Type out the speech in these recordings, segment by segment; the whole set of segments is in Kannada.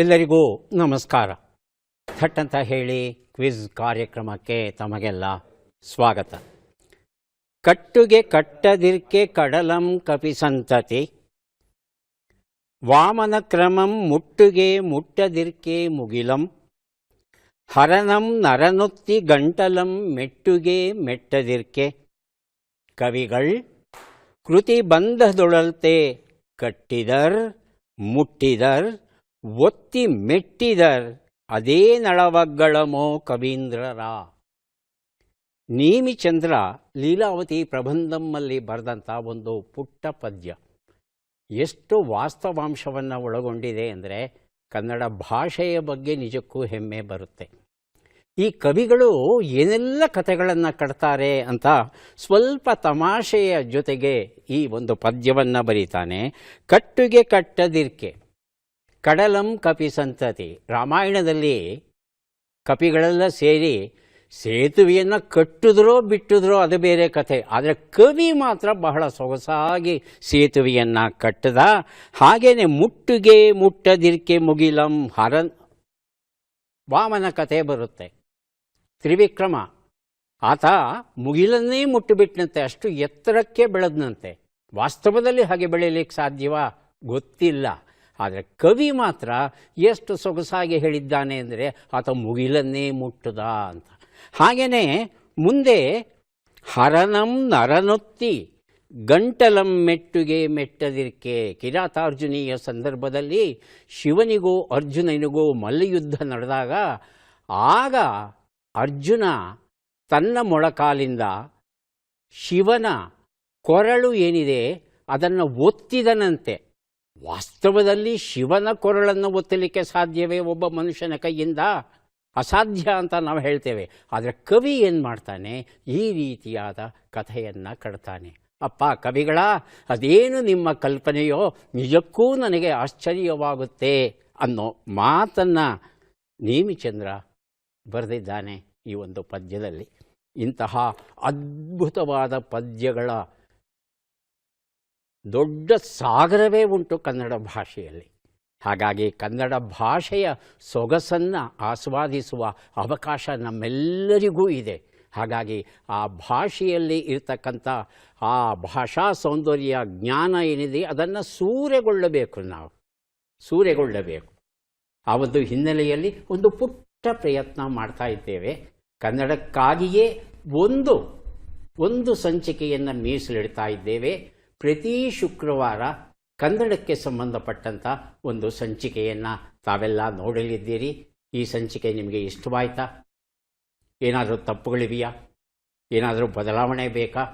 ಎಲ್ಲರಿಗೂ ನಮಸ್ಕಾರ. ಥಟ್ ಅಂತ ಹೇಳಿ ಕ್ವಿಜ್ ಕಾರ್ಯಕ್ರಮಕ್ಕೆ ತಮಗೆಲ್ಲ ಸ್ವಾಗತ. ಕಟ್ಟುಗೆ ಕಟ್ಟದಿರ್ಕೆ ಕಡಲಂ ಕಪಿಸಂತತಿ, ವಾಮನ ಕ್ರಮಂ ಮುಟ್ಟುಗೆ ಮುಟ್ಟದಿರ್ಕೆ ಮುಗಿಲಂ, ಹರನಂ ನರನೊತ್ತಿ ಗಂಟಲಂ ಮೆಟ್ಟುಗೆ ಮೆಟ್ಟದಿರ್ಕೆ. ಕವಿಗಳ್ ಕೃತಿ ಬಂಧದೊಳಲ್ತೆ ಕಟ್ಟಿದರ್ ಮುಟ್ಟಿದರ್ ಒತ್ತಿ ಮೆಟ್ಟಿದರ್ ಅದೇ ನಳವಗ್ಗಳಮೋ ಕವೀಂದ್ರರ. ನೇಮಿಚಂದ್ರ ಲೀಲಾವತಿ ಪ್ರಬಂಧಮ್ಮಲ್ಲಿ ಬರೆದಂಥ ಒಂದು ಪುಟ್ಟ ಪದ್ಯ ಎಷ್ಟು ವಾಸ್ತವಾಂಶವನ್ನು ಒಳಗೊಂಡಿದೆ ಅಂದರೆ ಕನ್ನಡ ಭಾಷೆಯ ಬಗ್ಗೆ ನಿಜಕ್ಕೂ ಹೆಮ್ಮೆ ಬರುತ್ತೆ. ಈ ಕವಿಗಳು ಏನೆಲ್ಲ ಕಥೆಗಳನ್ನು ಕಟ್ತಾರೆ ಅಂತ ಸ್ವಲ್ಪ ತಮಾಷೆಯ ಜೊತೆಗೆ ಈ ಒಂದು ಪದ್ಯವನ್ನು ಬರೀತಾನೆ. ಕಟ್ಟುಗೆ ಕಟ್ಟದಿರ್ಕೆ ಕಡಲಂ ಕಪಿ ಸಂತತಿ. ರಾಮಾಯಣದಲ್ಲಿ ಕಪಿಗಳೆಲ್ಲ ಸೇರಿ ಸೇತುವೆಯನ್ನು ಕಟ್ಟಿದ್ರೋ ಬಿಟ್ಟಿದ್ರೋ ಅದು ಬೇರೆ ಕಥೆ, ಆದರೆ ಕವಿ ಮಾತ್ರ ಬಹಳ ಸೊಗಸಾಗಿ ಸೇತುವೆಯನ್ನು ಕಟ್ಟದ. ಹಾಗೇನೆ ಮುಟ್ಟುಗೆ ಮುಟ್ಟದಿರ್ಕೆ ಮುಗಿಲಂ ಹರನ್. ವಾಮನ ಕಥೆ ಬರುತ್ತೆ. ತ್ರಿವಿಕ್ರಮ ಆತ ಮುಗಿಲನ್ನೇ ಮುಟ್ಟುಬಿಟ್ಟನಂತೆ, ಅಷ್ಟು ಎತ್ತರಕ್ಕೆ ಬೆಳೆದನಂತೆ. ವಾಸ್ತವದಲ್ಲಿ ಹಾಗೆ ಬೆಳೀಲಿಕ್ಕೆ ಸಾಧ್ಯವಾ ಗೊತ್ತಿಲ್ಲ, ಆದರೆ ಕವಿ ಮಾತ್ರ ಎಷ್ಟು ಸೊಗಸಾಗಿ ಹೇಳಿದ್ದಾನೆ ಅಂದರೆ ಆತ ಮುಗಿಲನ್ನೇ ಮುಟ್ಟದ ಅಂತ. ಹಾಗೆಯೇ ಮುಂದೆ ಹರನಂ ನರನೊತ್ತಿ ಗಂಟಲಂ ಮೆಟ್ಟುಗೆ ಮೆಟ್ಟದಿರ್ಕೆ. ಕಿರಾತಾರ್ಜುನೀಯ ಸಂದರ್ಭದಲ್ಲಿ ಶಿವನಿಗೂ ಅರ್ಜುನನಿಗೂ ಮಲ್ಲಯುದ್ಧ ನಡೆದಾಗ ಆಗ ಅರ್ಜುನ ತನ್ನ ಮೊಳಕಾಲಿಂದ ಶಿವನ ಕೊರಳು ಏನಿದೆ ಅದನ್ನು ಒತ್ತಿದನಂತೆ. ವಾಸ್ತವದಲ್ಲಿ ಶಿವನ ಕೊರಳನ್ನು ಒತ್ತಲಿಕ್ಕೆ ಸಾಧ್ಯವೇ ಒಬ್ಬ ಮನುಷ್ಯನ ಕೈಯಿಂದ? ಅಸಾಧ್ಯ ಅಂತ ನಾವು ಹೇಳ್ತೇವೆ. ಆದರೆ ಕವಿ ಏನು ಮಾಡ್ತಾನೆ, ಈ ರೀತಿಯಾದ ಕಥೆಯನ್ನು ಕಟ್ತಾನೆ. ಅಪ್ಪ ಕವಿಗಳ, ಅದೇನು ನಿಮ್ಮ ಕಲ್ಪನೆಯೋ ನಿಜಕ್ಕೂ ನನಗೆ ಆಶ್ಚರ್ಯವಾಗುತ್ತೆ ಅನ್ನೋ ಮಾತನ್ನು ನೇಮಿಚಂದ್ರ ಬರೆದಿದ್ದಾನೆ ಈ ಒಂದು ಪದ್ಯದಲ್ಲಿ. ಇಂತಹ ಅದ್ಭುತವಾದ ಪದ್ಯಗಳ ದೊಡ್ಡ ಸಾಗರವೇ ಉಂಟು ಕನ್ನಡ ಭಾಷೆಯಲ್ಲಿ. ಹಾಗಾಗಿ ಕನ್ನಡ ಭಾಷೆಯ ಸೊಗಸನ್ನು ಆಸ್ವಾದಿಸುವ ಅವಕಾಶ ನಮ್ಮೆಲ್ಲರಿಗೂ ಇದೆ. ಹಾಗಾಗಿ ಆ ಭಾಷೆಯಲ್ಲಿ ಇರ್ತಕ್ಕಂಥ ಆ ಭಾಷಾ ಸೌಂದರ್ಯ ಜ್ಞಾನ ಏನಿದೆ ಅದನ್ನು ನಾವು ಸೂರೆಗೊಳ್ಳಬೇಕು. ಆ ಒಂದು ಹಿನ್ನೆಲೆಯಲ್ಲಿ ಒಂದು ಪುಟ್ಟ ಪ್ರಯತ್ನ ಮಾಡ್ತಾ ಇದ್ದೇವೆ. ಕನ್ನಡಕ್ಕಾಗಿಯೇ ಒಂದು ಸಂಚಿಕೆಯನ್ನು ಮೀಸಲಿಡ್ತಾ ಇದ್ದೇವೆ. ಪ್ರತಿ ಶುಕ್ರವಾರ ಕನ್ನಡಕ್ಕೆ ಸಂಬಂಧಪಟ್ಟಂಥ ಒಂದು ಸಂಚಿಕೆಯನ್ನು ತಾವೆಲ್ಲ ನೋಡಲಿದ್ದೀರಿ. ಈ ಸಂಚಿಕೆ ನಿಮಗೆ ಇಷ್ಟವಾಯ್ತಾ? ಏನಾದರೂ ತಪ್ಪುಗಳಿವೆಯಾ? ಏನಾದರೂ ಬದಲಾವಣೆ ಬೇಕಾ?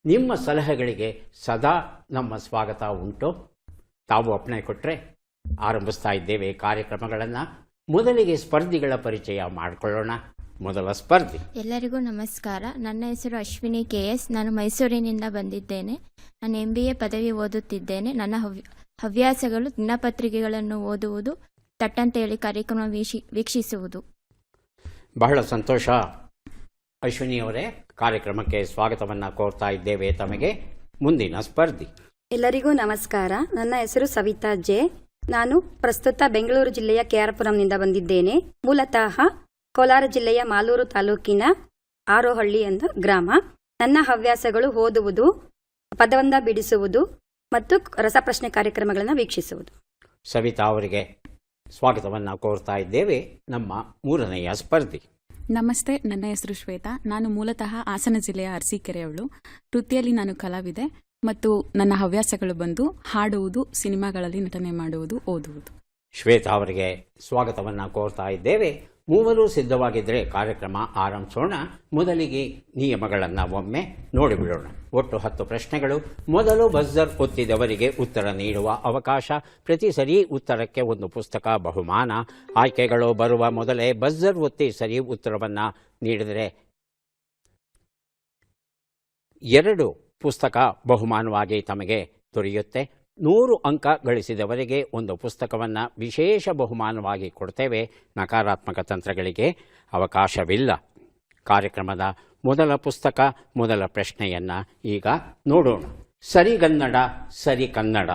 ನಿಮ್ಮ ಸಲಹೆಗಳಿಗೆ ಸದಾ ನಮ್ಮ ಸ್ವಾಗತ ಉಂಟು. ತಾವು ಅಪ್ಪಣೆ ಕೊಟ್ಟರೆ ಆರಂಭಿಸ್ತಾ ಇದ್ದೇವೆ ಕಾರ್ಯಕ್ರಮಗಳನ್ನು. ಮೊದಲಿಗೆ ಸ್ಪರ್ಧಿಗಳ ಪರಿಚಯ ಮಾಡಿಕೊಳ್ಳೋಣ. ಮೊದಲ ಸ್ಪರ್ಧಿ. ಎಲ್ಲರಿಗೂ ನಮಸ್ಕಾರ. ನನ್ನ ಹೆಸರು ಅಶ್ವಿನಿ KS. ನಾನು ಮೈಸೂರಿನಿಂದ ಬಂದಿದ್ದೇನೆ. ನಾನು MBA ಪದವಿ ಓದುತ್ತಿದ್ದೇನೆ. ನನ್ನ ಹವ್ಯಾಸಗಳು ದಿನಪತ್ರಿಕೆಗಳನ್ನು ಓದುವುದು, ತಟ್ಟಂತೇಳಿ ಕಾರ್ಯಕ್ರಮ ವೀಕ್ಷಿಸುವುದು. ಬಹಳ ಸಂತೋಷ ಅಶ್ವಿನಿಯವರೇ. ಕಾರ್ಯಕ್ರಮಕ್ಕೆ ಸ್ವಾಗತವನ್ನು ಕೋರ್ತಾ ಇದ್ದೇವೆ ತಮಗೆ. ಮುಂದಿನ ಸ್ಪರ್ಧಿ. ಎಲ್ಲರಿಗೂ ನಮಸ್ಕಾರ. ನನ್ನ ಹೆಸರು ಸವಿತಾ ಜೆ. ನಾನು ಪ್ರಸ್ತುತ ಬೆಂಗಳೂರು ಜಿಲ್ಲೆಯ KR ಪುರಂನಿಂದ ಬಂದಿದ್ದೇನೆ. ಮೂಲತಃ ಕೋಲಾರ ಜಿಲ್ಲೆಯ ಮಾಲೂರು ತಾಲೂಕಿನ ಆರೋಹಳ್ಳಿ ಎಂದ ಗ್ರಾಮ. ನನ್ನ ಹವ್ಯಾಸಗಳು ಓದುವುದು, ಪದಬಂಧ ಬಿಡಿಸುವುದು ಮತ್ತು ರಸಪ್ರಶ್ನೆ ಕಾರ್ಯಕ್ರಮಗಳನ್ನು ವೀಕ್ಷಿಸುವುದು. ಸವಿತಾ ಅವರಿಗೆ ಸ್ವಾಗತವನ್ನು ಕೋರ್ತಾ ಇದ್ದೇವೆ. ನಮ್ಮ ಮೂರನೆಯ ಸ್ಪರ್ಧಿ. ನಮಸ್ತೆ, ನನ್ನ ಹೆಸರು ಶ್ವೇತಾ. ನಾನು ಮೂಲತಃ ಹಾಸನ ಜಿಲ್ಲೆಯ ಅರಸೀಕೆರೆಯವಳು. ವೃತ್ತಿಯಲ್ಲಿ ನಾನು ಕಲಾವಿದೆ ಮತ್ತು ನನ್ನ ಹವ್ಯಾಸಗಳು ಬಂದು ಹಾಡುವುದು, ಸಿನಿಮಾಗಳಲ್ಲಿ ನಟನೆ ಮಾಡುವುದು, ಓದುವುದು. ಶ್ವೇತಾ ಅವರಿಗೆ ಸ್ವಾಗತವನ್ನು ಕೋರ್ತಾ ಇದ್ದೇವೆ. ಮೂವರು ಸಿದ್ಧವಾಗಿದ್ದರೆ ಕಾರ್ಯಕ್ರಮ ಆರಂಭಿಸೋಣ. ಮೊದಲಿಗೆ ನಿಯಮಗಳನ್ನು ಒಮ್ಮೆ ನೋಡಿಬಿಡೋಣ. ಒಟ್ಟು 10 ಪ್ರಶ್ನೆಗಳು. ಮೊದಲು ಬಜರ್ ಒತ್ತಿದವರಿಗೆ ಉತ್ತರ ನೀಡುವ ಅವಕಾಶ. ಪ್ರತಿ ಸರಿ ಉತ್ತರಕ್ಕೆ ಒಂದು ಪುಸ್ತಕ ಬಹುಮಾನ. ಆಯ್ಕೆಗಳು ಬರುವ ಮೊದಲೇ ಬಜರ್ ಒತ್ತಿ ಸರಿ ಉತ್ತರವನ್ನು ನೀಡಿದರೆ 2 ಪುಸ್ತಕ ಬಹುಮಾನವಾಗಿ ತಮಗೆ ದೊರೆಯುತ್ತೆ. 100 ಅಂಕ ಗಳಿಸಿದವರಿಗೆ ಒಂದು ಪುಸ್ತಕವನ್ನು ವಿಶೇಷ ಬಹುಮಾನವಾಗಿ ಕೊಡ್ತೇವೆ. ನಕಾರಾತ್ಮಕ ತಂತ್ರಗಳಿಗೆ ಅವಕಾಶವಿಲ್ಲ. ಕಾರ್ಯಕ್ರಮದ ಮೊದಲ ಪುಸ್ತಕ, ಮೊದಲ ಪ್ರಶ್ನೆಯನ್ನು ಈಗ ನೋಡೋಣ. ಸರಿಗನ್ನಡ ಸರಿ ಕನ್ನಡ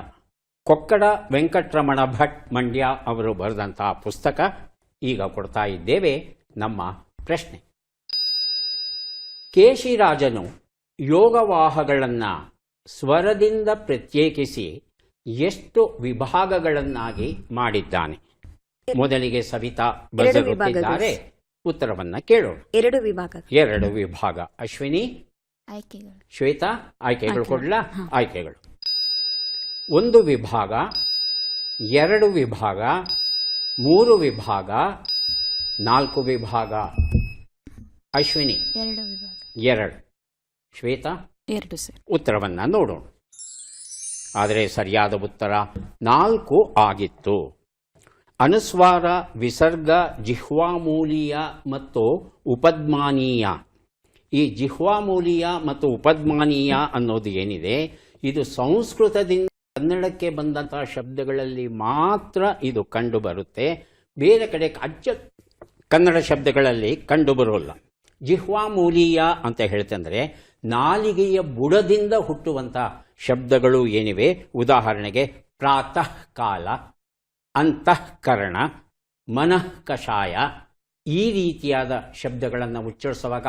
ಕೊಕ್ಕಡ ವೆಂಕಟರಮಣ ಭಟ್ ಮಂಡ್ಯ ಅವರು ಬರೆದಂತಹ ಪುಸ್ತಕ. ಈಗ ಕೊಡ್ತಾ ಇದ್ದೇವೆ ನಮ್ಮ ಪ್ರಶ್ನೆ. ಕೇಶಿರಾಜನು ಯೋಗವಾಹಗಳನ್ನು ಸ್ವರದಿಂದ ಪ್ರತ್ಯೇಕಿಸಿ ಎಷ್ಟು ವಿಭಾಗಗಳನ್ನಾಗಿ ಮಾಡಿದ್ದಾನೆ? ಮೊದಲಿಗೆ ಸವಿತಾ ಬರೆದಿದ್ದಾರೆ, ಉತ್ತರವನ್ನ ಕೇಳೋಣ. 2 ವಿಭಾಗ. 2 ವಿಭಾಗ. ಅಶ್ವಿನಿ, ಆಯ್ಕೆಗಳು. ಶ್ವೇತಾ, ಆಯ್ಕೆಗಳು ಕೊಡ್ಲಾ? ಆಯ್ಕೆಗಳು: 1 ವಿಭಾಗ, 2 ವಿಭಾಗ, 3 ವಿಭಾಗ, 4 ವಿಭಾಗ. ಅಶ್ವಿನಿ 2 ವಿಭಾಗ. 2. ಶ್ವೇತಾ 2 ಸರ್. ಉತ್ತರವನ್ನ ನೋಡೋಣ. ಆದರೆ ಸರಿಯಾದ ಉತ್ತರ 4 ಆಗಿತ್ತು. ಅನುಸ್ವಾರ, ವಿಸರ್ಗ, ಜಿಹ್ವಾಮೂಲೀಯ ಮತ್ತು ಉಪದ್ಮಾನೀಯ. ಈ ಜಿಹ್ವಾಮೂಲೀಯ ಮತ್ತು ಉಪದ್ಮಾನೀಯ ಅನ್ನೋದು ಏನಿದೆ, ಇದು ಸಂಸ್ಕೃತದಿಂದ ಕನ್ನಡಕ್ಕೆ ಬಂದಂತಹ ಶಬ್ದಗಳಲ್ಲಿ ಮಾತ್ರ ಇದು ಕಂಡು ಬರುತ್ತೆ. ಬೇರೆ ಕಡೆ ಅಚ್ಚ ಕನ್ನಡ ಶಬ್ದಗಳಲ್ಲಿ ಕಂಡು ಬರೋಲ್ಲ. ಜಿಹ್ವಾಮೂಲೀಯ ಅಂತ ಹೇಳ್ತಂದ್ರೆ ನಾಲಿಗೆಯ ಬುಡದಿಂದ ಹುಟ್ಟುವಂಥ ಶಬ್ದಗಳು ಏನಿವೆ, ಉದಾಹರಣೆಗೆ ಪ್ರಾತಃ ಕಾಲ, ಅಂತಃಕರಣ, ಮನಃ ಕಷಾಯ, ಈ ರೀತಿಯಾದ ಶಬ್ದಗಳನ್ನು ಉಚ್ಚರಿಸುವಾಗ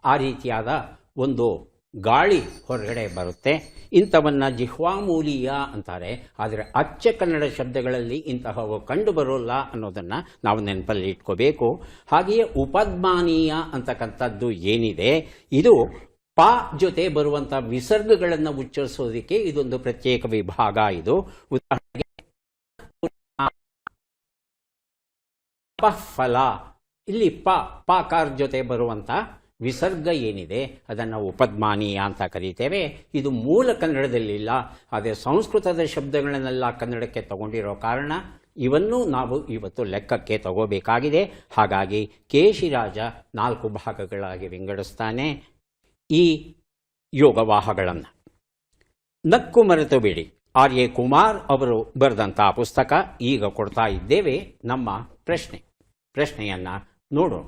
ಆ ರೀತಿಯಾದ ಒಂದು ಗಾಳಿ ಹೊರಗಡೆ ಬರುತ್ತೆ. ಇಂಥವನ್ನು ಜಿಹ್ವಾಮೂಲೀಯ ಅಂತಾರೆ. ಆದರೆ ಅಚ್ಚ ಕನ್ನಡ ಶಬ್ದಗಳಲ್ಲಿ ಇಂತಹವು ಕಂಡು ಬರೋಲ್ಲ ಅನ್ನೋದನ್ನು ನಾವು ನೆನಪಲ್ಲಿ ಇಟ್ಕೋಬೇಕು. ಹಾಗೆಯೇ ಉಪದ್ಮಾನೀಯ ಅಂತಕ್ಕಂಥದ್ದು ಏನಿದೆ, ಇದು ಪ ಜೊತೆ ಬರುವಂಥ ವಿಸರ್ಗಗಳನ್ನು ಉಚ್ಚರಿಸೋದಕ್ಕೆ ಇದೊಂದು ಪ್ರತ್ಯೇಕ ವಿಭಾಗ. ಇದು ಉದಾಹರಣೆಗೆ ಫಲ, ಇಲ್ಲಿ ಪಾಕಾರ ಜೊತೆ ಬರುವಂಥ ವಿಸರ್ಗ ಏನಿದೆ ಅದನ್ನು ಉಪದ್ಮಾನೀಯ ಅಂತ ಕರೀತೇವೆ. ಇದು ಮೂಲ ಕನ್ನಡದಲ್ಲಿಲ್ಲ, ಆದರೆ ಸಂಸ್ಕೃತದ ಶಬ್ದಗಳನ್ನೆಲ್ಲ ಕನ್ನಡಕ್ಕೆ ತಗೊಂಡಿರೋ ಕಾರಣ ಇವನ್ನೂ ನಾವು ಇವತ್ತು ಲೆಕ್ಕಕ್ಕೆ ತಗೋಬೇಕಾಗಿದೆ. ಹಾಗಾಗಿ ಕೇಶಿರಾಜ 4 ಭಾಗಗಳಾಗಿ ವಿಂಗಡಿಸ್ತಾನೆ ಈ ಯೋಗವಾಹಗಳನ್ನು. ನಕ್ಕು ಮರೆತು ಬಿಡಿ, ಆರ್.ಎ. ಕುಮಾರ್ ಅವರು ಬರೆದಂಥ ಪುಸ್ತಕ. ಈಗ ಕೊಡ್ತಾ ಇದ್ದೇವೆ ನಮ್ಮ ಪ್ರಶ್ನೆಯನ್ನು ನೋಡೋಣ.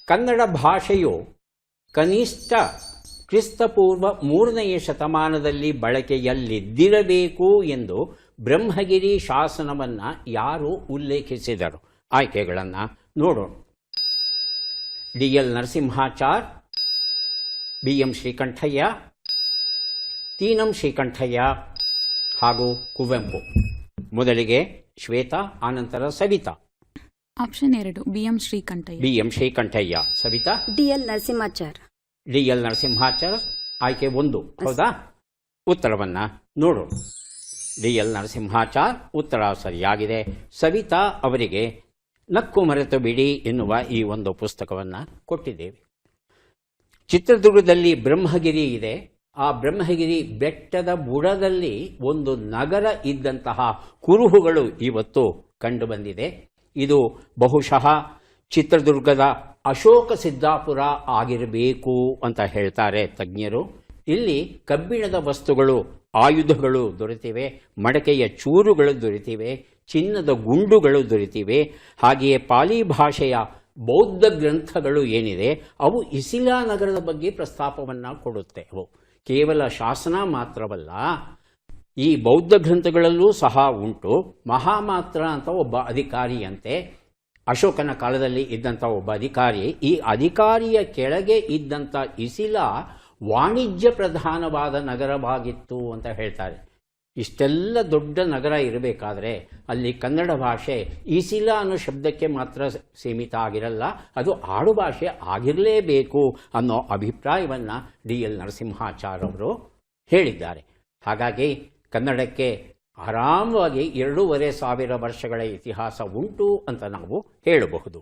ಕನ್ನಡ ಭಾಷೆಯು ಕನಿಷ್ಠ ಕ್ರಿಸ್ತಪೂರ್ವ 3ನೇ ಶತಮಾನದಲ್ಲಿ ಬಳಕೆಯಲ್ಲಿದ್ದಿರಬೇಕು ಎಂದು ಬ್ರಹ್ಮಗಿರಿ ಶಾಸನವನ್ನು ಯಾರು ಉಲ್ಲೇಖಿಸಿದರು? ಆಯ್ಕೆಗಳನ್ನು ನೋಡೋಣ. ಡಿ.ಎಲ್. ನರಸಿಂಹಾಚಾರ್, ಬಿ.ಎಂ. ಶ್ರೀಕಂಠಯ್ಯ, ತೀನಂ ಶ್ರೀಕಂಠಯ್ಯ ಹಾಗೂ ಕುವೆಂಪು. ಮೊದಲಿಗೆ ಶ್ವೇತಾ, ಆನಂತರ Savita. Option 2 B M. Srikantaiah. B M. Srikantaiah. Savita? D L. Narasimhachar. D L. Narasimhachar ಆಯ್ಕೆ 1, ಹೌದಾ? ಉತ್ತರವನ್ನ ನೋಡೋಣ. ಡಿ.ಎಲ್. ನರಸಿಂಹಾಚಾರ್ ಉತ್ತರ ಸರಿಯಾಗಿದೆ. ಸವಿತಾ ಅವರಿಗೆ ನಕ್ಕು ಮರೆತು ಬಿಡಿ ಎನ್ನುವ ಈ ಒಂದು ಪುಸ್ತಕವನ್ನು ಕೊಟ್ಟಿದ್ದೇವೆ. ಚಿತ್ರದುರ್ಗದಲ್ಲಿ ಬ್ರಹ್ಮಗಿರಿ ಇದೆ. ಆ ಬ್ರಹ್ಮಗಿರಿ ಬೆಟ್ಟದ ಬುಡದಲ್ಲಿ ಒಂದು ನಗರ ಇದ್ದಂತಹ ಕುರುಹುಗಳು ಇವತ್ತು ಕಂಡುಬಂದಿದೆ. ಇದು ಬಹುಶಃ ಚಿತ್ರದುರ್ಗದ ಅಶೋಕ ಸಿದ್ದಾಪುರ ಆಗಿರಬೇಕು ಅಂತ ಹೇಳ್ತಾರೆ ತಜ್ಞರು. ಇಲ್ಲಿ ಕಬ್ಬಿಣದ ವಸ್ತುಗಳು, ಆಯುಧಗಳು ದೊರೆತಿವೆ, ಮಡಕೆಯ ಚೂರುಗಳು ದೊರೆತಿವೆ, ಚಿನ್ನದ ಗುಂಡುಗಳು ದೊರೆತಿವೆ. ಹಾಗೆಯೇ ಪಾಲಿ ಭಾಷೆಯ ಬೌದ್ಧ ಗ್ರಂಥಗಳು ಏನಿದೆ ಅವು ಇಸಿಲಾ ನಗರದ ಬಗ್ಗೆ ಪ್ರಸ್ತಾಪವನ್ನು ಕೊಡುತ್ತೆ. ಅವು ಕೇವಲ ಶಾಸನ ಮಾತ್ರವಲ್ಲ, ಈ ಬೌದ್ಧ ಗ್ರಂಥಗಳಲ್ಲೂ ಸಹ ಉಂಟು. ಮಹಾಮಾತ್ರ ಅಂತ ಒಬ್ಬ ಅಧಿಕಾರಿಯಂತೆ, ಅಶೋಕನ ಕಾಲದಲ್ಲಿ ಇದ್ದಂಥ ಒಬ್ಬ ಅಧಿಕಾರಿ, ಈ ಅಧಿಕಾರಿಯ ಕೆಳಗೆ ಇದ್ದಂಥ ಇಸಿಲಾ ವಾಣಿಜ್ಯ ಪ್ರಧಾನವಾದ ನಗರವಾಗಿತ್ತು ಅಂತ ಹೇಳ್ತಾರೆ. ಇಷ್ಟೆಲ್ಲ ದೊಡ್ಡ ನಗರ ಇರಬೇಕಾದ್ರೆ ಅಲ್ಲಿ ಕನ್ನಡ ಭಾಷೆ ಇಸಿಲಾ ಅನ್ನೋ ಶಬ್ದಕ್ಕೆ ಮಾತ್ರ ಸೀಮಿತ ಆಗಿರಲ್ಲ, ಅದು ಆಡುಭಾಷೆ ಆಗಿರಲೇಬೇಕು ಅನ್ನೋ ಅಭಿಪ್ರಾಯವನ್ನು ಡಿ.ಎಲ್. ನರಸಿಂಹಾಚಾರ್ ಅವರು ಹೇಳಿದ್ದಾರೆ. ಹಾಗಾಗಿ ಕನ್ನಡಕ್ಕೆ ಆರಾಮವಾಗಿ 2,500 ವರ್ಷಗಳ ಇತಿಹಾಸ ಉಂಟು ಅಂತ ನಾವು ಹೇಳಬಹುದು.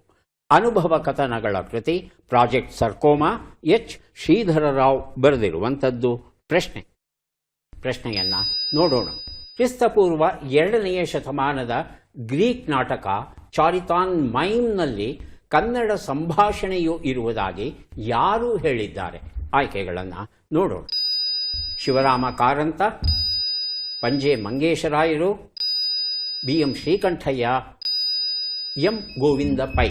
ಅನುಭವ ಕಥನಗಳ ಕೃತಿ ಪ್ರಾಜೆಕ್ಟ್ ಸರ್ಕೋಮಾ, ಎಚ್. ಶ್ರೀಧರರಾವ್ ಬರೆದಿರುವಂಥದ್ದು. ಪ್ರಶ್ನೆಯನ್ನು ನೋಡೋಣ. ಕ್ರಿಸ್ತಪೂರ್ವ 2ನೇ ಶತಮಾನದ ಗ್ರೀಕ್ ನಾಟಕ ಚಾರಿತಾನ್ ಮೈಮ್ನಲ್ಲಿ ಕನ್ನಡ ಸಂಭಾಷಣೆಯು ಇರುವುದಾಗಿ ಯಾರು ಹೇಳಿದ್ದಾರೆ? ಆಯ್ಕೆಗಳನ್ನು ನೋಡೋಣ. ಶಿವರಾಮ ಕಾರಂತ, ಪಂಜೆ ಮಂಗೇಶರಾಯರು, ಬಿ.ಎಂ. ಶ್ರೀಕಂಠಯ್ಯ, ಎಂ. ಗೋವಿಂದ ಪೈ.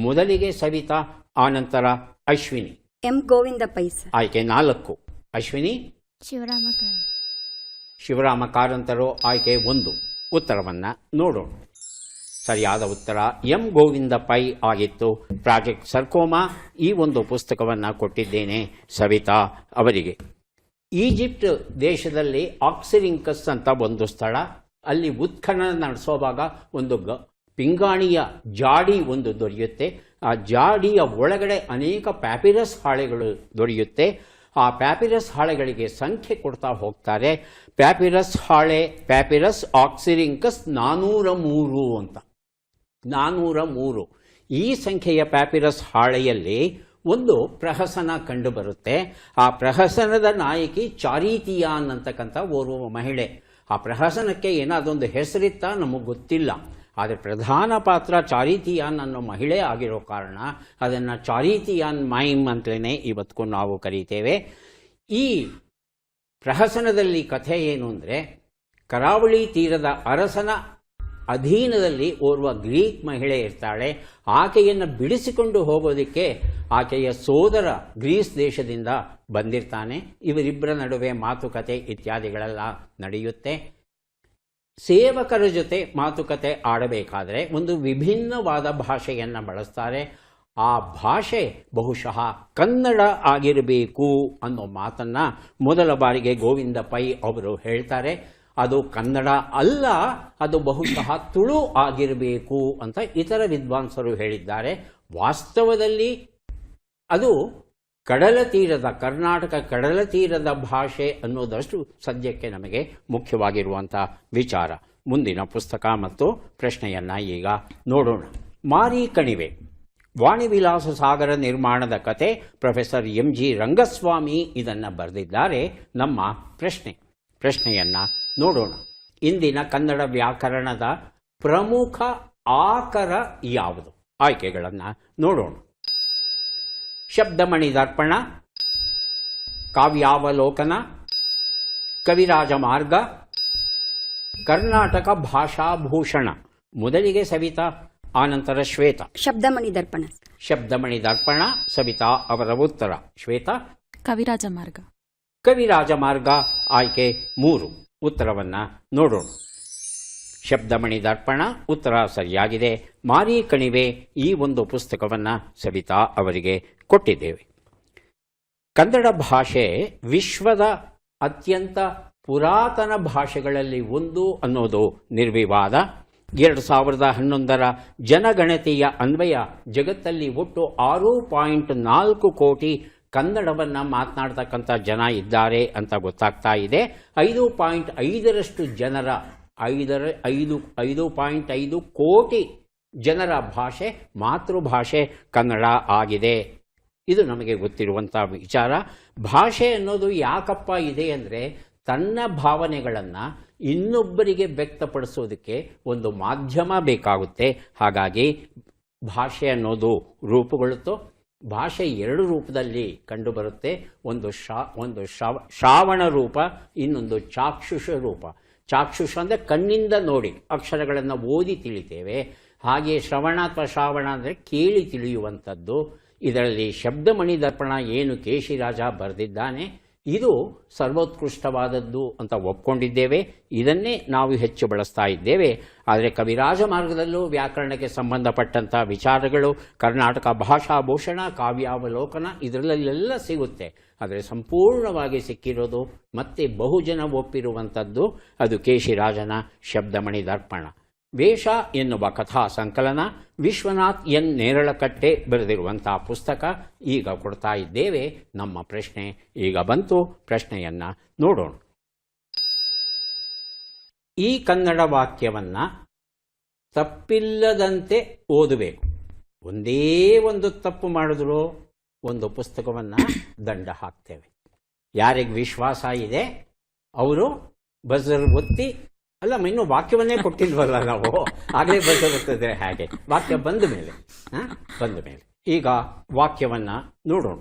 ಮೊದಲಿಗೆ ಸವಿತಾ, ಆನಂತರ ಅಶ್ವಿನಿ. ಎಂ. ಗೋವಿಂದ ಪೈ. ಆಯ್ಕೆ 4. ಅಶ್ವಿನಿ? ಶಿವರಾಮ ಕಾರಂತ. ಶಿವರಾಮ ಕಾರಂತರು ಆಯ್ಕೆ 1. ಉತ್ತರವನ್ನು ನೋಡೋಣ. ಸರಿಯಾದ ಉತ್ತರ ಎಂ ಗೋವಿಂದ ಪೈ ಆಗಿತ್ತು. ಪ್ರಾಜೆಕ್ಟ್ ಸರ್ಕೋಮಾ ಈ ಒಂದು ಪುಸ್ತಕವನ್ನು ಕೊಟ್ಟಿದ್ದೇನೆ ಸವಿತಾ ಅವರಿಗೆ. ಈಜಿಪ್ಟ್ ದೇಶದಲ್ಲಿ ಆಕ್ಸಿರಿಂಕಸ್ ಅಂತ ಒಂದು ಸ್ಥಳ, ಅಲ್ಲಿ ಉತ್ಖನನ ನಡೆಸೋವಾಗ ಒಂದು ಪಿಂಗಾಣಿಯ ಜಾಡಿ ಒಂದು ದೊರೆಯುತ್ತೆ. ಆ ಜಾಡಿಯ ಒಳಗಡೆ ಅನೇಕ ಪ್ಯಾಪಿರಸ್ ಹಾಳೆಗಳು ದೊರೆಯುತ್ತೆ. ಆ ಪ್ಯಾಪಿರಸ್ ಹಾಳೆಗಳಿಗೆ ಸಂಖ್ಯೆ ಕೊಡ್ತಾ ಹೋಗ್ತಾರೆ. ಪ್ಯಾಪಿರಸ್ ಹಾಳೆ ಪ್ಯಾಪಿರಸ್ ಆಕ್ಸಿರಿಂಕಸ್ 403 ಅಂತ. 403 ಈ ಸಂಖ್ಯೆಯ ಪ್ಯಾಪಿರಸ್ ಹಾಳೆಯಲ್ಲಿ ಒಂದು ಪ್ರಹಸನ ಕಂಡುಬರುತ್ತೆ. ಆ ಪ್ರಹಸನದ ನಾಯಕಿ ಚಾರಿತಿಯಾನ್ ಅಂತಕ್ಕಂಥ ಓರ್ವ ಮಹಿಳೆ. ಆ ಪ್ರಹಸನಕ್ಕೆ ಏನಾದೊಂದು ಹೆಸರಿತ್ತ ನಮಗೆ ಗೊತ್ತಿಲ್ಲ, ಆದರೆ ಪ್ರಧಾನ ಪಾತ್ರ ಚಾರಿತಿಯಾನ್ ಅನ್ನೋ ಮಹಿಳೆ ಆಗಿರೋ ಕಾರಣ ಅದನ್ನು ಚಾರಿತಿಯಾನ್ ಮೈಮ್ ಅಂತಲೇ ಇವತ್ತಿಗೂ ನಾವು ಕರೀತೇವೆ. ಈ ಪ್ರಹಸನದಲ್ಲಿ ಕಥೆ ಏನು ಅಂದರೆ, ಕರಾವಳಿ ತೀರದ ಅರಸನ ಅಧೀನದಲ್ಲಿ ಓರ್ವ ಗ್ರೀಕ್ ಮಹಿಳೆ ಇರ್ತಾಳೆ. ಆಕೆಯನ್ನು ಬಿಡಿಸಿಕೊಂಡು ಹೋಗೋದಕ್ಕೆ ಆಕೆಯ ಸೋದರ ಗ್ರೀಸ್ ದೇಶದಿಂದ ಬಂದಿರ್ತಾನೆ. ಇವರಿಬ್ಬರ ನಡುವೆ ಮಾತುಕತೆ ಇತ್ಯಾದಿಗಳೆಲ್ಲ ನಡೆಯುತ್ತೆ. ಸೇವಕರ ಜೊತೆ ಮಾತುಕತೆ ಆಡಬೇಕಾದರೆ ಒಂದು ವಿಭಿನ್ನವಾದ ಭಾಷೆಯನ್ನು ಬಳಸ್ತಾರೆ. ಆ ಭಾಷೆ ಬಹುಶಃ ಕನ್ನಡ ಆಗಿರಬೇಕು ಅನ್ನೋ ಮಾತನ್ನು ಮೊದಲ ಬಾರಿಗೆ ಗೋವಿಂದ ಪೈ ಅವರು ಹೇಳ್ತಾರೆ. ಅದು ಕನ್ನಡ ಅಲ್ಲ, ಅದು ಬಹುಶಃ ತುಳು ಆಗಿರಬೇಕು ಅಂತ ಇತರ ವಿದ್ವಾಂಸರು ಹೇಳಿದ್ದಾರೆ. ವಾಸ್ತವದಲ್ಲಿ ಅದು ಕಡಲ ತೀರದ, ಕರ್ನಾಟಕ ಕಡಲ ತೀರದ ಭಾಷೆ ಅನ್ನೋದಷ್ಟು ಸದ್ಯಕ್ಕೆ ನಮಗೆ ಮುಖ್ಯವಾಗಿರುವಂಥ ವಿಚಾರ. ಮುಂದಿನ ಪುಸ್ತಕ ಮತ್ತು ಪ್ರಶ್ನೆಯನ್ನು ಈಗ ನೋಡೋಣ. ಮಾರಿ ಕಣಿವೆ, ವಾಣಿವಿಲಾಸ ಸಾಗರ ನಿರ್ಮಾಣದ ಕತೆ. ಪ್ರೊಫೆಸರ್ MG ರಂಗಸ್ವಾಮಿ ಇದನ್ನು ಬರೆದಿದ್ದಾರೆ. ನಮ್ಮ ಪ್ರಶ್ನೆಯನ್ನು ನೋಡೋಣ. ಇಂದಿನ ಕನ್ನಡ ವ್ಯಾಕರಣದ ಪ್ರಮುಖ ಆಕರ ಯಾವುದು? ಆಯ್ಕೆಗಳನ್ನು ನೋಡೋಣ. ಶಬ್ದಮಣಿ ದರ್ಪಣ, ಕಾವ್ಯಾವಲೋಕನ, ಕವಿರಾಜ ಮಾರ್ಗ, ಕರ್ನಾಟಕ ಭಾಷಾಭೂಷಣ. ಮೊದಲಿಗೆ ಸವಿತಾ, ಆನಂತರ ಶ್ವೇತಾ. ಶಬ್ದಮಣಿ ದರ್ಪಣ. ಶಬ್ದಮಣಿ ದರ್ಪಣ ಸವಿತಾ ಅವರ ಉತ್ತರ. ಶ್ವೇತಾ? ಕವಿರಾಜ ಮಾರ್ಗ. ಕವಿರಾಜ ಮಾರ್ಗ ಆಯ್ಕೆ 3. ಉತ್ತರವನ್ನು ನೋಡೋಣ. ಶಬ್ದಮಣಿ ದರ್ಪಣ ಉತ್ತರ ಸರಿಯಾಗಿದೆ. ಮಾರಿ ಕಣಿವೆ ಈ ಒಂದು ಪುಸ್ತಕವನ್ನು ಸವಿತಾ ಅವರಿಗೆ ಕೊಟ್ಟಿದ್ದೇವೆ. ಕನ್ನಡ ಭಾಷೆ ವಿಶ್ವದ ಅತ್ಯಂತ ಪುರಾತನ ಭಾಷೆಗಳಲ್ಲಿ ಒಂದು ಅನ್ನೋದು ನಿರ್ವಿವಾದ. 2011 ಜನಗಣತಿಯ ಅನ್ವಯ ಜಗತ್ತಲ್ಲಿ ಒಟ್ಟು 6.4 ಕೋಟಿ ಕನ್ನಡವನ್ನು ಮಾತನಾಡ್ತಕ್ಕಂಥ ಜನ ಇದ್ದಾರೆ ಅಂತ ಗೊತ್ತಾಗ್ತಾ ಇದೆ. 5.5ರಷ್ಟು ಜನರ 5.5 ಕೋಟಿ ಜನರ ಭಾಷೆ ಮಾತೃಭಾಷೆ ಕನ್ನಡ ಆಗಿದೆ. ಇದು ನಮಗೆ ಗೊತ್ತಿರುವಂಥ ವಿಚಾರ. ಭಾಷೆ ಅನ್ನೋದು ಯಾಕಪ್ಪ ಇದೆ ಅಂದರೆ, ತನ್ನ ಭಾವನೆಗಳನ್ನು ಇನ್ನೊಬ್ಬರಿಗೆ ವ್ಯಕ್ತಪಡಿಸೋದಕ್ಕೆ ಒಂದು ಮಾಧ್ಯಮ ಬೇಕಾಗುತ್ತೆ. ಹಾಗಾಗಿ ಭಾಷೆ ಅನ್ನೋದು ರೂಪುಗೊಳ್ಳುತ್ತೋ. ಭಾಷೆ 2 ರೂಪದಲ್ಲಿ ಕಂಡುಬರುತ್ತೆ. ಒಂದು ಶ್ರಾವಣ ರೂಪ, ಇನ್ನೊಂದು ಚಾಕ್ಷುಷ ರೂಪ. ಚಾಕ್ಷುಷ ಅಂದರೆ ಕಣ್ಣಿಂದ ನೋಡಿ ಅಕ್ಷರಗಳನ್ನು ಓದಿ ತಿಳಿತೇವೆ. ಹಾಗೆ ಶ್ರವಣ ಅಥವಾ ಶ್ರಾವಣ ಅಂದರೆ ಕೇಳಿ ತಿಳಿಯುವಂಥದ್ದು. ಇದರಲ್ಲಿ ಶಬ್ದಮಣಿ ದರ್ಪಣ ಏನು ಕೇಶಿರಾಜ ಬರೆದಿದ್ದಾನೆ, ಇದು ಸರ್ವೋತ್ಕೃಷ್ಟವಾದದ್ದು ಅಂತ ಒಪ್ಕೊಂಡಿದ್ದೇವೆ. ಇದನ್ನೇ ನಾವು ಹೆಚ್ಚು ಬಳಸ್ತಾ ಇದ್ದೇವೆ. ಆದರೆ ಕವಿರಾಜ ಮಾರ್ಗದಲ್ಲೂ ವ್ಯಾಕರಣಕ್ಕೆ ಸಂಬಂಧಪಟ್ಟಂಥ ವಿಚಾರಗಳು, ಕರ್ನಾಟಕ ಭಾಷಾಭೂಷಣ, ಕಾವ್ಯಾವಲೋಕನ ಇದರಲ್ಲೆಲ್ಲ ಸಿಗುತ್ತೆ. ಆದರೆ ಸಂಪೂರ್ಣವಾಗಿ ಸಿಕ್ಕಿರೋದು ಮತ್ತೆ ಬಹುಜನ ಒಪ್ಪಿರುವಂಥದ್ದು ಅದು ಕೇಶಿರಾಜನ ಶಬ್ದಮಣಿ ದರ್ಪಣ. ವೇಷ ಎನ್ನುವ ಕಥಾ ಸಂಕಲನ ವಿಶ್ವನಾಥ್ ಎನ್ ನೇರಳಕಟ್ಟೆ ಬರೆದಿರುವಂಥ ಪುಸ್ತಕ. ಈಗ ಕೊಡ್ತಾ ಇದ್ದೇವೆ ನಮ್ಮ ಪ್ರಶ್ನೆ. ಈಗ ಬಂತು, ಪ್ರಶ್ನೆಯನ್ನು ನೋಡೋಣ. ಈ ಕನ್ನಡ ವಾಕ್ಯವನ್ನು ತಪ್ಪಿಲ್ಲದಂತೆ ಓದಬೇಕು. ಒಂದೇ ಒಂದು ತಪ್ಪು ಮಾಡಿದ್ರು ಒಂದು ಪುಸ್ತಕವನ್ನು ದಂಡ ಹಾಕ್ತೇವೆ. ಯಾರಿಗೆ ವಿಶ್ವಾಸ ಇದೆ ಅವರು ಬಜರ್ ಒತ್ತಿ, ಅಲ್ಲ ಇನ್ನೂ ವಾಕ್ಯವನ್ನೇ ಕೊಟ್ಟಿಲ್ವಲ್ಲ ನಾವು, ಆಗಲೇ ಬಜರ್ ಒತ್ತಿದ್ರೆ ಹಾಗೆ ವಾಕ್ಯ ಬಂದ ಮೇಲೆ ಈಗ ವಾಕ್ಯವನ್ನು ನೋಡೋಣ.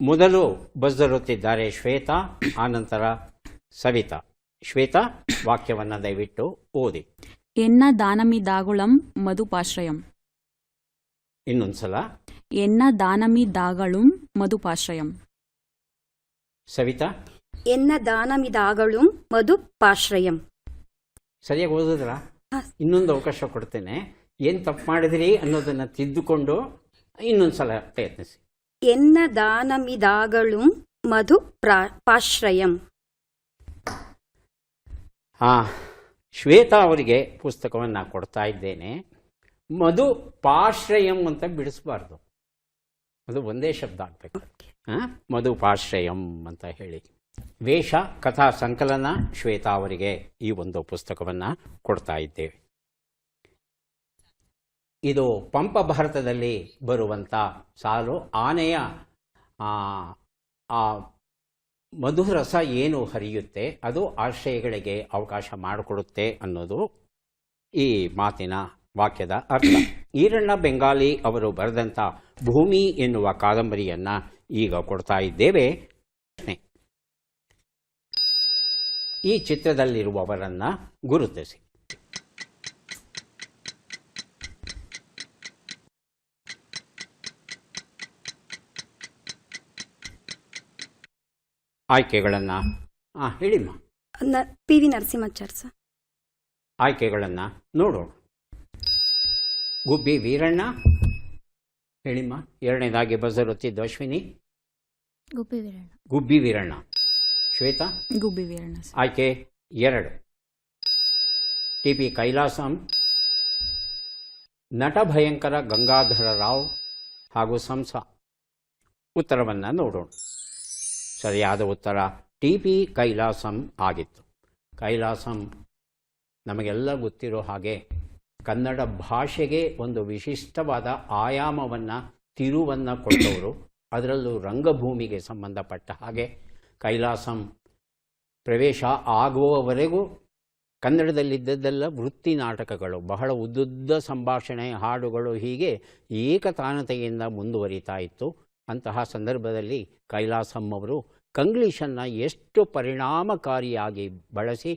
ಮೊದಲು ಬಜರ್ ಒತ್ತಿದ್ದಾರೆ ಶ್ವೇತಾ, ಆನಂತರ ಸವಿತಾ. ಶ್ವೇತಾ, ವಾಕ್ಯವನ್ನು ದಯವಿಟ್ಟು ಓದಿ. ಎನ್ನ ದಾನಮಿದಾಗುಳಂ ಮಧುಪಾಶ್ರಯಂ. ಇನ್ನೊಂದ್ಸಲ. ಎನ್ನ ದಾನಮಿದಾಗಳುಂ ಮಧುಪಾಶ್ರಯಂ. ಸವಿತಾ? ಎನ್ನ ದಾನಮಿದಾಗಳು ಮಧು ಪಾಶ್ರಯಂ. ಸರಿಯಾಗಿ ಓದಿದ್ರಾ? ಇನ್ನೊಂದು ಅವಕಾಶ ಕೊಡ್ತೇನೆ. ಏನು ತಪ್ಪು ಮಾಡಿದ್ರಿ ಅನ್ನೋದನ್ನು ತಿದ್ದುಕೊಂಡು ಇನ್ನೊಂದು ಸಲ ಪ್ರಯತ್ನಿಸಿ. ಎನ್ನ ದಾನಮಿದಾಗಳು ಮಧು ಪಾಶ್ರಯಂ. ಶ್ವೇತಾ ಅವರಿಗೆ ಪುಸ್ತಕವನ್ನು ಕೊಡ್ತಾ ಇದ್ದೇನೆ. ಮಧು ಪಾಶ್ರಯಂ ಅಂತ ಬಿಡಿಸಬಾರ್ದು, ಅದು ಒಂದೇ ಶಬ್ದ ಆಗಬೇಕು. ಮಧು ಪಾಶ್ರಯಂ ಅಂತ ಹೇಳಿ. ವೇಷ ಕಥಾ ಸಂಕಲನ ಶ್ವೇತಾ ಅವರಿಗೆ ಈ ಒಂದು ಪುಸ್ತಕವನ್ನು ಕೊಡ್ತಾ ಇದ್ದೇವೆ. ಇದು ಪಂಪ ಭಾರತದಲ್ಲಿ ಬರುವಂಥ ಸಾಲು. ಆನೆಯ ಆ ಮಧುರಸ ಏನು ಹರಿಯುತ್ತೆ ಅದು ಆಶ್ರಯಗಳಿಗೆ ಅವಕಾಶ ಮಾಡಿಕೊಡುತ್ತೆ ಅನ್ನೋದು ಈ ಮಾತಿನ ವಾಕ್ಯದ ಅರ್ಥ. ಈರಣ್ಣ ಬೆಂಗಾಲಿ ಅವರು ಬರೆದಂಥ ಭೂಮಿ ಎನ್ನುವ ಕಾದಂಬರಿಯನ್ನು ಈಗ ಕೊಡ್ತಾ ಇದ್ದೇವೆ. ಈ ಚಿತ್ರದಲ್ಲಿರುವವರನ್ನು ಗುರುತಿಸಿ. ಆಯ್ಕೆಗಳನ್ನು ಹೇಳಿಮ್ಮ. ಪಿ.ವಿ. ನರಸಿಂಹಾಚಾರ್ ಸರ್. ಆಯ್ಕೆಗಳನ್ನು ನೋಡೋಣ. ಗುಬ್ಬಿ ವೀರಣ್ಣ ಹೇಳಿಮ್ಮ. ಎರಡನೇದಾಗಿ ಬಜರ್ ಒತ್ತಿದ್ದು ಅಶ್ವಿನಿ. ಗುಬ್ಬಿ ವೀರಣ್ಣ. ಶ್ವೇತಾ ಗುಬ್ಬಿ ವೀರಣ್ಣ. ಆಯ್ಕೆ 2. ಟಿ.ಪಿ. ಕೈಲಾಸಂ, ನಟ ಭಯಂಕರ ಗಂಗಾಧರ ರಾವ್ ಹಾಗೂ ಸಂಸ. ಉತ್ತರವನ್ನು ನೋಡೋಣ. ಸರಿಯಾದ ಉತ್ತರ ಟಿ.ಪಿ. ಕೈಲಾಸಂ ಆಗಿತ್ತು. ಕೈಲಾಸಂ ನಮಗೆಲ್ಲ ಗೊತ್ತಿರೋ ಹಾಗೆ ಕನ್ನಡ ಭಾಷೆಗೆ ಒಂದು ವಿಶಿಷ್ಟವಾದ ಆಯಾಮವನ್ನು, ತಿರುವನ್ನು ಕೊಟ್ಟವರು. ಅದರಲ್ಲೂ ರಂಗಭೂಮಿಗೆ ಸಂಬಂಧಪಟ್ಟ ಹಾಗೆ ಕೈಲಾಸಂ ಪ್ರವೇಶ ಆಗುವವರೆಗೂ ಕನ್ನಡದಲ್ಲಿದ್ದದ್ದೆಲ್ಲ ವೃತ್ತಿ ನಾಟಕಗಳು, ಬಹಳ ಉದ್ದುದ್ದ ಸಂಭಾಷಣೆ, ಹಾಡುಗಳು, ಹೀಗೆ ಏಕತಾನತೆಯಿಂದ ಮುಂದುವರಿತಾ ಇತ್ತು. ಅಂತಹ ಸಂದರ್ಭದಲ್ಲಿ ಕೈಲಾಸಂ ಅವರು ಕಂಗ್ಲೀಷನ್ನು ಎಷ್ಟು ಪರಿಣಾಮಕಾರಿಯಾಗಿ ಬಳಸಿ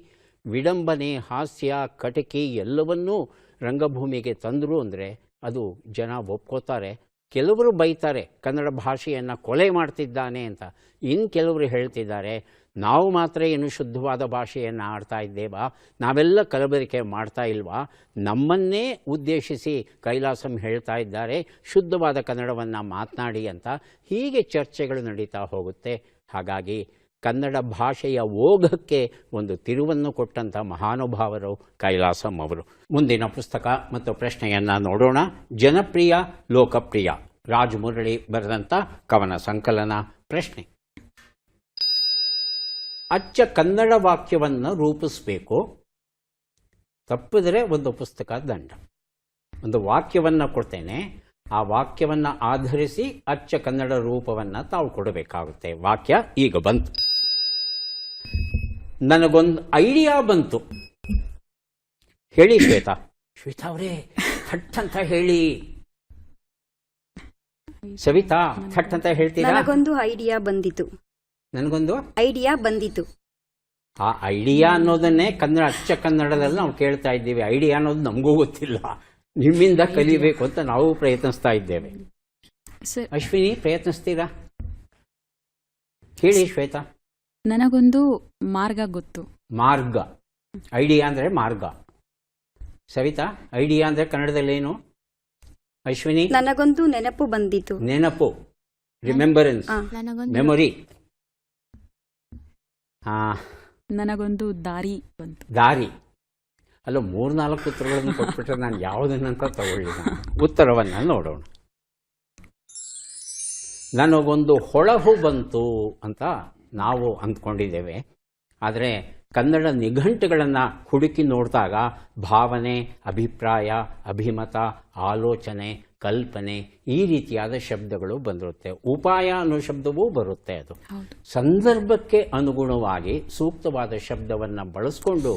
ವಿಡಂಬನೆ, ಹಾಸ್ಯ, ಕಟಕಿ ಎಲ್ಲವನ್ನೂ ರಂಗಭೂಮಿಗೆ ತಂದರು ಅಂದರೆ ಅದು ಜನ ಒಪ್ಕೋತಾರೆ. ಕೆಲವರು ಬೈತಾರೆ ಕನ್ನಡ ಭಾಷೆಯನ್ನು ಕೊಲೆ ಮಾಡ್ತಿದ್ದಾನೆ ಅಂತ. ಇನ್ನು ಕೆಲವರು ಹೇಳ್ತಿದ್ದಾರೆ ನಾವು ಮಾತ್ರ ಏನು ಶುದ್ಧವಾದ ಭಾಷೆಯನ್ನು ಆಡ್ತಾ ಇದ್ದೇವಾ, ನಾವೆಲ್ಲ ಕಲಬೆರಕೆ ಮಾಡ್ತಾ ಇಲ್ವಾ, ನಮ್ಮನ್ನೇ ಉದ್ದೇಶಿಸಿ ಕೈಲಾಸಂ ಹೇಳ್ತಾ ಇದ್ದಾರೆ ಶುದ್ಧವಾದ ಕನ್ನಡವನ್ನು ಮಾತನಾಡಿ ಅಂತ. ಹೀಗೆ ಚರ್ಚೆಗಳು ನಡೀತಾ ಹೋಗುತ್ತೆ. ಹಾಗಾಗಿ ಕನ್ನಡ ಭಾಷೆಯ ಓಘಕ್ಕೆ ಒಂದು ತಿರುವನ್ನು ಕೊಟ್ಟಂಥ ಮಹಾನುಭಾವರು ಕೈಲಾಸಂ ಅವರು. ಮುಂದಿನ ಪುಸ್ತಕ ಮತ್ತು ಪ್ರಶ್ನೆಯನ್ನು ನೋಡೋಣ. ಜನಪ್ರಿಯ ಲೋಕಪ್ರಿಯ, ರಾಜ್ ಮುರಳಿ ಬರೆದಂಥ ಕವನ ಸಂಕಲನ. ಪ್ರಶ್ನೆ: ಅಚ್ಚ ಕನ್ನಡ ವಾಕ್ಯವನ್ನು ರೂಪಿಸಬೇಕು, ತಪ್ಪಿದರೆ ಒಂದು ಪುಸ್ತಕ ದಂಡ. ಒಂದು ವಾಕ್ಯವನ್ನು ಕೊಡ್ತೇನೆ, ಆ ವಾಕ್ಯವನ್ನು ಆಧರಿಸಿ ಅಚ್ಚ ಕನ್ನಡ ರೂಪವನ್ನು ತಾವು ಕೊಡಬೇಕಾಗುತ್ತೆ. ವಾಕ್ಯ ಈಗ ಬಂತು. ನನಗೊಂದು ಐಡಿಯಾ ಬಂತು. ಹೇಳಿ ಶ್ವೇತಾ. ಶ್ವೇತಾ ಅವರೇ ಥಟ್ ಅಂತ ಹೇಳಿ. ಸವಿತಾ ಥಟ್ ಅಂತ ಹೇಳ್ತೀರಾ? ನನಗೊಂದು ಐಡಿಯಾ ಬಂದಿತು. ನನಗೊಂದು ಐಡಿಯಾ ಬಂದಿತು. ಆ ಐಡಿಯಾ ಅನ್ನೋದನ್ನೇ ಕನ್ನಡ, ಅಚ್ಚ ಕನ್ನಡದಲ್ಲಿ ನಾವು ಕೇಳ್ತಾ ಇದ್ದೀವಿ. ಐಡಿಯಾ ಅನ್ನೋದು ನಮಗೂ ಗೊತ್ತಿಲ್ಲ, ನಿಮ್ಮಿಂದ ಕಲಿಬೇಕು ಅಂತ ನಾವು ಪ್ರಯತ್ನಿಸ್ತಾ ಇದ್ದೇವೆ. ಅಶ್ವಿನಿ ಪ್ರಯತ್ನಿಸ್ತೀರಾ? ಹೇಳಿ ಶ್ವೇತಾ. ನನಗೊಂದು ಮಾರ್ಗ ಗೊತ್ತು. ಮಾರ್ಗ, ಐಡಿಯಾ ಅಂದರೆ ಮಾರ್ಗ. ಸವಿತಾ, ಐಡಿಯಾ ಅಂದರೆ ಕನ್ನಡದಲ್ಲಿ ಏನು? ಅಶ್ವಿನಿ? ನನಗೊಂದು ನೆನಪು ಬಂದಿತು. ನೆನಪು, ರಿಮೆಂಬರೆನ್ಸ್, ಮೆಮೊರಿ. ನನಗೊಂದು ದಾರಿ ಬಂತು. ದಾರಿ. ಅಲ್ಲ, 3-4 ಉತ್ತರಗಳನ್ನು ಕೊಟ್ಬಿಟ್ರೆ ನಾನು ಯಾವುದನ್ನಂತ ತಗೊಳ್ಳಿ. ಉತ್ತರವನ್ನು ನೋಡೋಣ. ನನಗೊಂದು ಹೊಳಹು ಬಂತು ಅಂತ ನಾವು ಅಂದ್ಕೊಂಡಿದ್ದೇವೆ. ಆದರೆ ಕನ್ನಡ ನಿಘಂಟುಗಳನ್ನು ಹುಡುಕಿ ನೋಡಿದಾಗ ಭಾವನೆ, ಅಭಿಪ್ರಾಯ, ಅಭಿಮತ, ಆಲೋಚನೆ, ಕಲ್ಪನೆ ಈ ರೀತಿಯಾದ ಶಬ್ದಗಳು ಬಂದಿರುತ್ತೆ. ಉಪಾಯ ಅನ್ನೋ ಶಬ್ದವೂ ಬರುತ್ತೆ. ಅದು ಸಂದರ್ಭಕ್ಕೆ ಅನುಗುಣವಾಗಿ ಸೂಕ್ತವಾದ ಶಬ್ದವನ್ನು ಬಳಸ್ಕೊಂಡು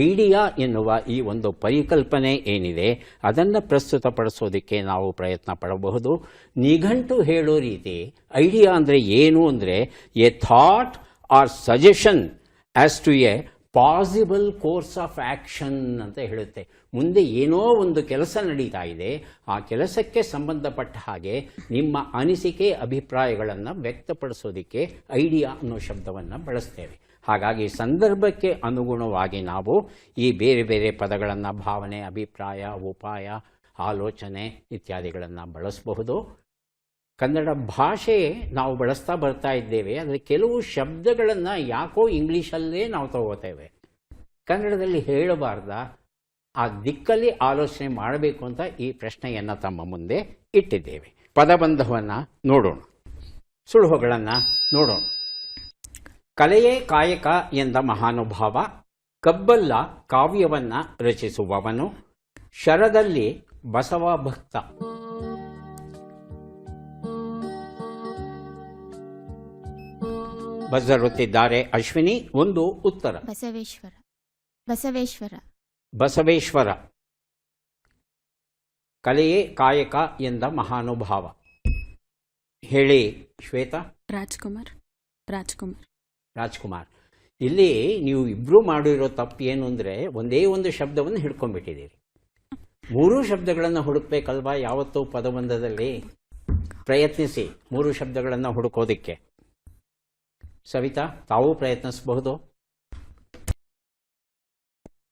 ಐಡಿಯಾ ಎನ್ನುವ ಈ ಒಂದು ಪರಿಕಲ್ಪನೆ ಏನಿದೆ ಅದನ್ನು ಪ್ರಸ್ತುತಪಡಿಸೋದಕ್ಕೆ ನಾವು ಪ್ರಯತ್ನ ಪಡಬಹುದು. ನಿಘಂಟು ಹೇಳೋ ರೀತಿ ಐಡಿಯಾ ಅಂದರೆ ಏನು ಅಂದರೆ a thought or suggestion as to a possible course of action ಅಂತ ಹೇಳುತ್ತೆ. ಮುಂದೆ ಏನೋ ಒಂದು ಕೆಲಸ ನಡೀತಾ ಇದೆ, ಆ ಕೆಲಸಕ್ಕೆ ಸಂಬಂಧಪಟ್ಟ ಹಾಗೆ ನಿಮ್ಮ ಅನಿಸಿಕೆ ಅಭಿಪ್ರಾಯಗಳನ್ನು ವ್ಯಕ್ತಪಡಿಸೋದಕ್ಕೆ ಐಡಿಯಾ ಅನ್ನೋ ಶಬ್ದವನ್ನು ಬಳಸ್ತೇವೆ. ಹಾಗಾಗಿ ಸಂದರ್ಭಕ್ಕೆ ಅನುಗುಣವಾಗಿ ನಾವು ಈ ಬೇರೆ ಬೇರೆ ಪದಗಳನ್ನು ಭಾವನೆ, ಅಭಿಪ್ರಾಯ, ಉಪಾಯ, ಆಲೋಚನೆ ಇತ್ಯಾದಿಗಳನ್ನು ಬಳಸಬಹುದು. ಕನ್ನಡ ಭಾಷೆ ನಾವು ಬಳಸ್ತಾ ಬರ್ತಾ ಇದ್ದೇವೆ, ಆದರೆ ಕೆಲವು ಶಬ್ದಗಳನ್ನು ಯಾಕೋ ಇಂಗ್ಲೀಷಲ್ಲೇ ನಾವು ತಗೋತೇವೆ. ಕನ್ನಡದಲ್ಲಿ ಹೇಳಬಾರ್ದ, ಆ ದಿಕ್ಕಲ್ಲಿ ಆಲೋಚನೆ ಮಾಡಬೇಕು ಅಂತ ಈ ಪ್ರಶ್ನೆಯನ್ನು ತಮ್ಮ ಮುಂದೆ ಇಟ್ಟಿದ್ದೇವೆ. ಪದಬಂಧವನ್ನು ನೋಡೋಣ, ಸುಳುಹುಗಳನ್ನು ನೋಡೋಣ. ಕಲೆಯೇ ಕಾಯಕ ಎಂದ ಮಹಾನುಭಾವ, ಕಬ್ಬಲ್ಲ ಕಾವ್ಯವನ್ನು ರಚಿಸುವವನು, ಶರದಲ್ಲಿ ಬಸವ ಭಕ್ತ. ಬಜರುತ್ತಿದ್ದಾರೆ ಅಶ್ವಿನಿ. ಒಂದು ಉತ್ತರ ಬಸವೇಶ್ವರ. ಬಸವೇಶ್ವರ. ಬಸವೇಶ್ವರ. ಕಲೆಯೇ ಕಾಯಕ ಎಂದ ಮಹಾನುಭಾವ. ಹೇಳಿ ಶ್ವೇತಾ. ರಾಜ್ಕುಮಾರ್. ರಾಜ್ಕುಮಾರ್. ರಾಜ್ಕುಮಾರ್. ಇಲ್ಲಿ ನೀವು ಇಬ್ಬರು ಮಾಡಿರೋ ತಪ್ಪು ಏನು ಅಂದರೆ, ಒಂದೇ ಒಂದು ಶಬ್ದವನ್ನು ಹಿಡ್ಕೊಂಡ್ಬಿಟ್ಟಿದ್ದೀರಿ. ಮೂರೂ ಶಬ್ದಗಳನ್ನು ಹುಡುಕ್ಬೇಕಲ್ವಾ ಯಾವತ್ತೂ ಪದಬಂಧದಲ್ಲಿ. ಪ್ರಯತ್ನಿಸಿ 3 ಶಬ್ದಗಳನ್ನು ಹುಡುಕೋದಿಕ್ಕೆ. ಸವಿತಾ, ತಾವು ಪ್ರಯತ್ನಿಸಬಹುದು.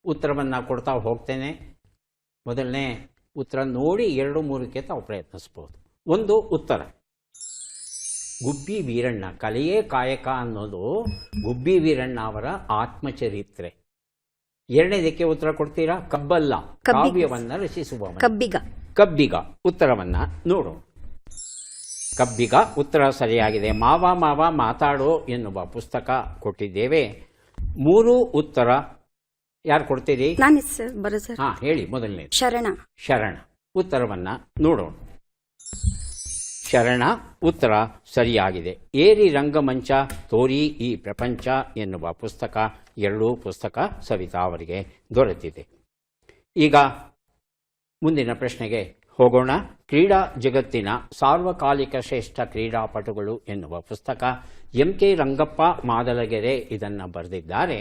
ಉತ್ತರವನ್ನು ಕೊಡ್ತಾ ಹೋಗ್ತೇನೆ. ಮೊದಲನೇ ಉತ್ತರ ನೋಡಿ 2-3ಕ್ಕೆ ತಾವು ಪ್ರಯತ್ನಿಸಬಹುದು. ಒಂದು ಉತ್ತರ ಗುಬ್ಬಿ ವೀರಣ್ಣ. ಕಲೆಯೇ ಕಾಯಕ ಅನ್ನೋದು ಗುಬ್ಬಿ ವೀರಣ್ಣ ಅವರ ಆತ್ಮಚರಿತ್ರೆ. ಎರಡನೇದಕ್ಕೆ ಉತ್ತರ ಕೊಡ್ತೀರಾ? ಕಬ್ಬಲ್ಲ ಕಾವ್ಯವನ್ನು ರಚಿಸುವ. ಕಬ್ಬಿಗ. ಕಬ್ಬಿಗ. ಉತ್ತರವನ್ನು ನೋಡೋಣ. ಕಬ್ಬಿಗ ಉತ್ತರ ಸರಿಯಾಗಿದೆ. ಮಾವ ಮಾವ ಮಾತಾಡೋ ಎನ್ನುವ ಪುಸ್ತಕ ಕೊಟ್ಟಿದ್ದೇವೆ. 3 ಉತ್ತರ ಯಾರು ಕೊಡ್ತೀರಿ? ನಾನು ಸರ್, ಬರೋ ಸರ್. ಹಾ, ಹೇಳಿ. ಮೊದಲನೇ ಶರಣ. ಶರಣ. ಉತ್ತರವನ್ನು ನೋಡೋಣ. ಶರಣ ಉತ್ತರ ಸರಿಯಾಗಿದೆ. ಏರಿ ರಂಗಮಂಚ ತೋರಿ ಈ ಪ್ರಪಂಚ ಎನ್ನುವ ಪುಸ್ತಕ, 2 ಪುಸ್ತಕ ಸವಿತಾ ಅವರಿಗೆ ದೊರೆತಿದೆ. ಈಗ ಮುಂದಿನ ಪ್ರಶ್ನೆಗೆ ಹೋಗೋಣ. ಕ್ರೀಡಾ ಜಗತ್ತಿನ ಸಾರ್ವಕಾಲಿಕ ಶ್ರೇಷ್ಠ ಕ್ರೀಡಾಪಟುಗಳು ಎನ್ನುವ ಪುಸ್ತಕ, MK ರಂಗಪ್ಪ ಮಾದಲಗೆರೆ ಇದನ್ನು ಬರೆದಿದ್ದಾರೆ.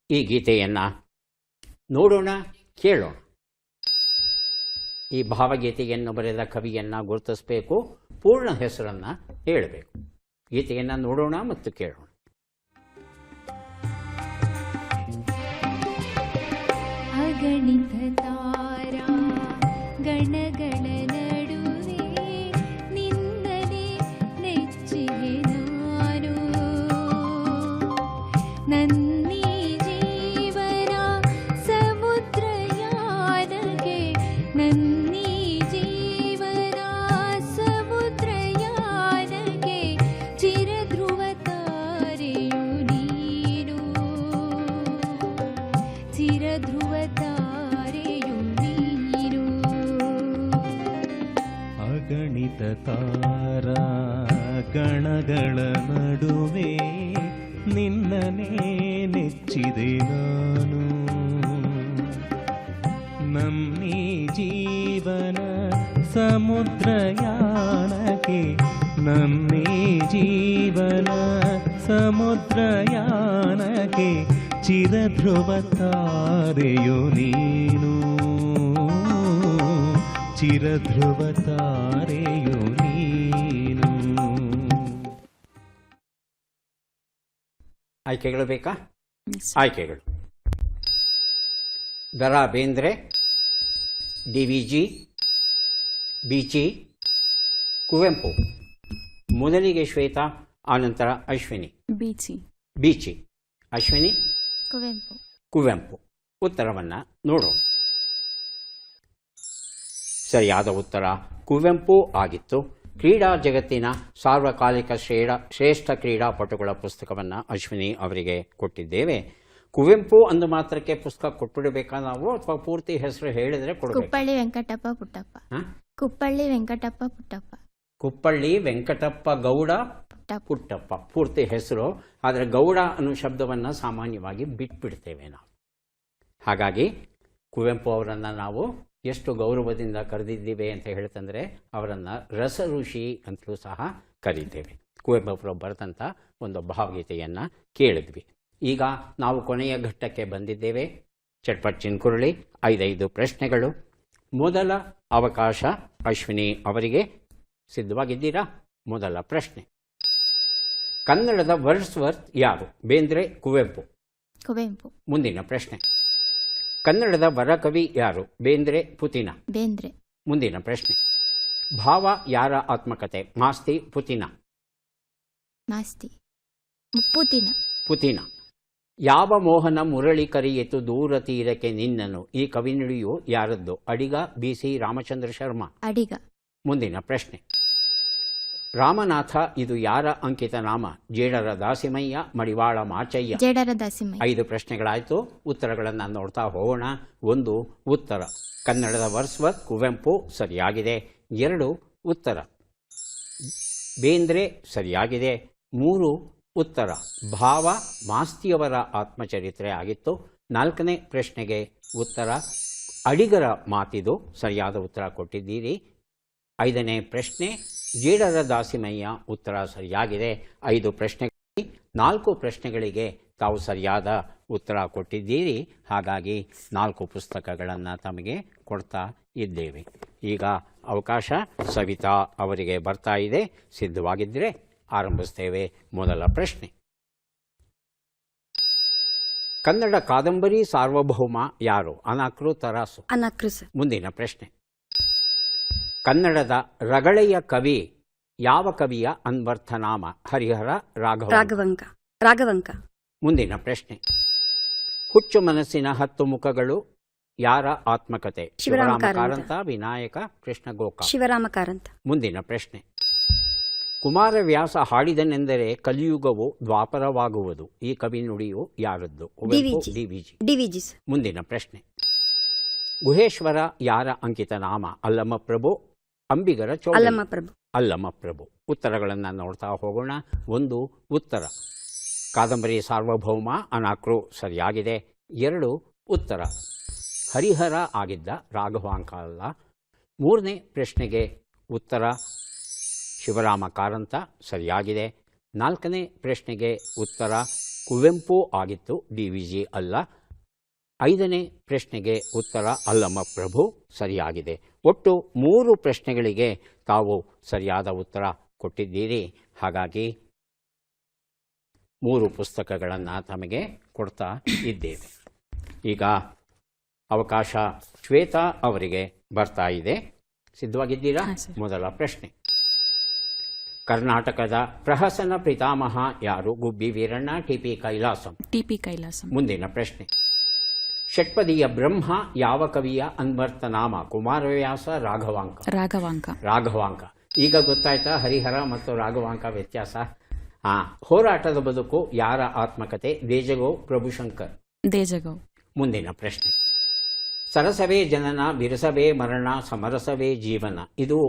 ಈ ಗೀತೆಯನ್ನು ನೋಡೋಣ, ಕೇಳೋಣ. ಈ ಭಾವಗೀತೆಯನ್ನು ಬರೆದ ಕವಿಯನ್ನು ಗುರುತಿಸಬೇಕು, ಪೂರ್ಣ ಹೆಸರನ್ನು ಹೇಳಬೇಕು. ಗೀತೆಯನ್ನು ನೋಡೋಣ ಮತ್ತು ಕೇಳೋಣ. ಅಗಣಿತ ತಾರಾ ಗಣಗಳ ನಡುವೆ ನಿನ್ನನೆ ನೆಚ್ಚಿಗೆ ನಾನು, ನನ್ನೀ ಜೀವನ ಸಮುದ್ರಯಾನಗೆ, ನನ್ನೀ ಜೀವನ ಸಮುದ್ರಯಾನಗೆ ಚಿರಧ್ರುವ ತಾರೆಯು ನೀನು, ಚಿರಧ್ರುವ ತಾರೆಯು ನೀನು. ಅಗಣಿತ ತಾರಾ ಗಣಗಳ ನಡುವೆ ನಿನ್ನನೇ ನೆಚ್ಚಿದೆ ನಾನು, ನನ್ನೀ ಜೀವನ ಸಮುದ್ರಯಾನಕ್ಕೆ, ನನ್ನೀ ಜೀವನ ಸಮುದ್ರಯಾನಕ್ಕೆ ಚಿರಧ್ರುವ ತಾರೆಯು ನೀನು, ಚಿರಧ್ರುವ ತಾರೆಯು ನೀನು. ಆಯ್ಕೆಗಳು ಬೇಕಾ? Yes. ಆಯ್ಕೆಗಳು: ದ.ರಾ. ಬೇಂದ್ರೆ, DVG, ಬೀಚಿ, ಕುವೆಂಪು. ಮೊದಲಿಗೆ ಶ್ವೇತಾ, ಆನಂತರ ಅಶ್ವಿನಿ. ಬೀಚಿ. ಬೀಚಿ. ಅಶ್ವಿನಿ. ಕುವೆಂಪು. ಕುವೆಂಪು. ಉತ್ತರವನ್ನು ನೋಡೋಣ. ಸರಿಯಾದ ಉತ್ತರ ಕುವೆಂಪು ಆಗಿತ್ತು. ಕ್ರೀಡಾ ಜಗತ್ತಿನ ಸಾರ್ವಕಾಲಿಕ ಶ್ರೇಷ್ಠ ಕ್ರೀಡಾಪಟುಗಳ ಪುಸ್ತಕವನ್ನು ಅಶ್ವಿನಿ ಅವರಿಗೆ ಕೊಟ್ಟಿದ್ದೇವೆ. ಕುವೆಂಪು ಅಂದ ಮಾತ್ರಕ್ಕೆ ಪುಸ್ತಕ ಕೊಟ್ಬಿಡಬೇಕಾ ನಾವು, ಅಥವಾ ಪೂರ್ತಿ ಹೆಸರು ಹೇಳಿದರೆ ಕೊಡಬೇಕು? ಕುಪ್ಪಳ್ಳಿ ವೆಂಕಟಪ್ಪ ಪುಟ್ಟಪ್ಪ. ಕುಪ್ಪಳ್ಳಿ ವೆಂಕಟಪ್ಪ ಪುಟ್ಟಪ್ಪ. ಕುಪ್ಪಳ್ಳಿ ವೆಂಕಟಪ್ಪ ಗೌಡ ಪುಟ್ಟಪ್ಪ ಪೂರ್ತಿ ಹೆಸರು. ಆದರೆ ಗೌಡ ಅನ್ನೋ ಶಬ್ದವನ್ನು ಸಾಮಾನ್ಯವಾಗಿ ಬಿಟ್ಬಿಡ್ತೇವೆ ನಾವು. ಹಾಗಾಗಿ ಕುವೆಂಪು ಅವರನ್ನು ನಾವು ಎಷ್ಟು ಗೌರವದಿಂದ ಕರೆದಿದ್ದೀವಿ ಅಂತ ಹೇಳ್ತಂದರೆ, ಅವರನ್ನು ರಸ ಋಷಿ ಅಂತಲೂ ಸಹ ಕರೀತೇವೆ. ಕುವೆಂಪು ಅವರು ಬರೆದಂಥ ಒಂದು ಭಾವಗೀತೆಯನ್ನು ಕೇಳಿದ್ವಿ. ಈಗ ನಾವು ಕೊನೆಯ ಘಟ್ಟಕ್ಕೆ ಬಂದಿದ್ದೇವೆ. ಚಟ್ಪಟ್ ಚಿನ್ಕುರುಳಿ 5 ಪ್ರಶ್ನೆಗಳು. ಮೊದಲ ಅವಕಾಶ ಅಶ್ವಿನಿ ಅವರಿಗೆ. ಸಿದ್ಧವಾಗಿದ್ದೀರಾ? ಮೊದಲ ಪ್ರಶ್ನೆ. ಕನ್ನಡದ ವರ್ಡ್ಸ್ವರ್ತ್ ಯಾರು? ಬೇಂದ್ರೆ, ಕುವೆಂಪು? ಕುವೆಂಪು. ಮುಂದಿನ ಪ್ರಶ್ನೆ. ಕನ್ನಡದ ವರಕವಿ ಯಾರು? ಬೇಂದ್ರೆ, ಪುತಿನ? ಬೇಂದ್ರೆ. ಮುಂದಿನ ಪ್ರಶ್ನೆ. ಭಾವ ಯಾರ ಆತ್ಮಕತೆ? ಮಾಸ್ತಿ, ಪುತಿನ? ಮಾಸ್ತಿ. ಪುತಿನ. ಪುತಿನ. ಯಾವ ಮೋಹನ ಮುರಳಿ ಕರೆಯಿತು ದೂರ ತೀರಕ್ಕೆ ನಿನ್ನನು? ಈ ಕವಿನುಡಿಯು ಯಾರದ್ದು? ಅಡಿಗ, BC ರಾಮಚಂದ್ರ ಶರ್ಮಾ? ಅಡಿಗ. ಮುಂದಿನ ಪ್ರಶ್ನೆ. ರಾಮನಾಥ ಇದು ಯಾರ ಅಂಕಿತ ನಾಮ? ಜೇಡರ ದಾಸಿಮಯ್ಯ, ಮಡಿವಾಳ ಮಾಚಯ್ಯ? ಜೇಡರ ದಾಸಿಮಯ್ಯ. 5 ಪ್ರಶ್ನೆಗಳಾಯಿತು. ಉತ್ತರಗಳನ್ನು ನೋಡ್ತಾ ಹೋಗೋಣ. 1 ಉತ್ತರ ಕನ್ನಡದ ವರ್ಡ್ಸ್ವರ್ತ್ ಕುವೆಂಪು, ಸರಿಯಾಗಿದೆ. 2 ಉತ್ತರ ಬೇಂದ್ರೆ, ಸರಿಯಾಗಿದೆ. 3 ಉತ್ತರ ಭಾವ ಮಾಸ್ತಿಯವರ ಆತ್ಮಚರಿತ್ರೆ ಆಗಿತ್ತು. 4ನೇ ಪ್ರಶ್ನೆಗೆ ಉತ್ತರ ಅಡಿಗರ ಮಾತಿದು, ಸರಿಯಾದ ಉತ್ತರ ಕೊಟ್ಟಿದ್ದೀರಿ. 5ನೇ ಪ್ರಶ್ನೆ ಜೇಡರ ದಾಸಿಮಯ್ಯ, ಉತ್ತರ ಸರಿಯಾಗಿದೆ. 5 ಪ್ರಶ್ನೆಗಳಲ್ಲಿ 4 ಪ್ರಶ್ನೆಗಳಿಗೆ ತಾವು ಸರಿಯಾದ ಉತ್ತರ ಕೊಟ್ಟಿದ್ದೀರಿ. ಹಾಗಾಗಿ 4 ಪುಸ್ತಕಗಳನ್ನು ತಮಗೆ ಕೊಡ್ತಾ ಇದ್ದೇವೆ. ಈಗ ಅವಕಾಶ ಸವಿತಾ ಅವರಿಗೆ ಬರ್ತಾ ಇದೆ. ಸಿದ್ಧವಾಗಿದ್ದರೆ ಆರಂಭಿಸ್ತೇವೆ. ಮೊದಲ ಪ್ರಶ್ನೆ. ಕನ್ನಡ ಕಾದಂಬರಿ ಸಾರ್ವಭೌಮ ಯಾರು? ಅನಕೃ, ತರಾಸು? ಅನಕೃ ಸರ್. ಮುಂದಿನ ಪ್ರಶ್ನೆ. ಕನ್ನಡದ ರಗಳೆಯ ಕವಿ ಯಾವ ಕವಿಯ ಅನ್ವರ್ಥನಾಮ? ಹರಿಹರ, ರಾಘವಂಕ. ಮುಂದಿನ ಪ್ರಶ್ನೆ. ಹುಚ್ಚು ಮನಸ್ಸಿನ 10 ಮುಖಗಳು ಯಾರ ಆತ್ಮಕತೆ? ಶಿವರಾಮ ಕಾರಂತ, ವಿನಾಯಕ, ಕೃಷ್ಣ ಗೋಕಾಕ್? ಶಿವರಾಮ ಕಾರಂತ. ಮುಂದಿನ ಪ್ರಶ್ನೆ. ಕುಮಾರವ್ಯಾಸ ಹಾಡಿದನೆಂದರೆ ಕಲಿಯುಗವು ದ್ವಾಪರವಾಗುವುದು. ಈ ಕವಿ ನುಡಿಯು ಯಾರದ್ದು? ಡಿವಿಜಿ. ಮುಂದಿನ ಪ್ರಶ್ನೆ. ಗುಹೇಶ್ವರ ಯಾರ ಅಂಕಿತ ನಾಮ? ಅಲ್ಲಮಪ್ರಭು, ಅಂಬಿಗರ ಚೌಡ? ಅಲ್ಲಮಪ್ರಭು. ಉತ್ತರಗಳನ್ನು ನೋಡ್ತಾ ಹೋಗೋಣ. 1 ಉತ್ತರ ಕಾದಂಬರಿ ಸಾರ್ವಭೌಮ ಅನಕೃ, ಸರಿಯಾಗಿದೆ. 2 ಉತ್ತರ ಹರಿಹರ ಆಗಿದ್ದ ರಾಘವಾಂಕ ಅಲ್ಲ. 3ನೇ ಪ್ರಶ್ನೆಗೆ ಉತ್ತರ ಶಿವರಾಮ ಕಾರಂತ, ಸರಿಯಾಗಿದೆ. 4ನೇ ಪ್ರಶ್ನೆಗೆ ಉತ್ತರ ಕುವೆಂಪು ಆಗಿತ್ತು, DVG ಅಲ್ಲ. 5ನೇ ಪ್ರಶ್ನೆಗೆ ಉತ್ತರ ಅಲ್ಲಮಪ್ರಭು, ಸರಿಯಾಗಿದೆ. ಒಟ್ಟು 3 ಪ್ರಶ್ನೆಗಳಿಗೆ ತಾವು ಸರಿಯಾದ ಉತ್ತರ ಕೊಟ್ಟಿದ್ದೀರಿ. ಹಾಗಾಗಿ 3 ಪುಸ್ತಕಗಳನ್ನು ತಮಗೆ ಕೊಡ್ತಾ ಇದ್ದೇವೆ. ಈಗ ಅವಕಾಶ ಶ್ವೇತಾ ಅವರಿಗೆ ಬರ್ತಾ ಇದೆ. ಸಿದ್ಧವಾಗಿದ್ದೀರಾ? ಮೊದಲ ಪ್ರಶ್ನೆ. ಕರ್ನಾಟಕದ ಪ್ರಹಸನ ಪಿತಾಮಹ ಯಾರು? ಗುಬ್ಬಿ ವೀರಣ್ಣ, TP ಕೈಲಾಸಂ? ಮುಂದಿನ ಪ್ರಶ್ನೆ. ಷಟ್ಪದಿಯ ಬ್ರಹ್ಮ ಯಾವ ಕವಿಯ ಅನ್ವರ್ಥನಾಮ? ಕುಮಾರವ್ಯಾಸ, ರಾಘವಾಂಕ. ಈಗ ಗೊತ್ತಾಯ್ತಾ ಹರಿಹರ ಮತ್ತು ರಾಘವಾಂಕ ವ್ಯತ್ಯಾಸ? ಹೋರಾಟದ ಬದುಕು ಯಾರ ಆತ್ಮಕತೆ? ದೇಜಗೌ, ಪ್ರಭುಶಂಕರ್? ಮುಂದಿನ ಪ್ರಶ್ನೆ. ಸರಸವೇ ಜನನ, ಬಿರಸವೇ ಮರಣ, ಸಮರಸವೇ ಜೀವನ, ಇದು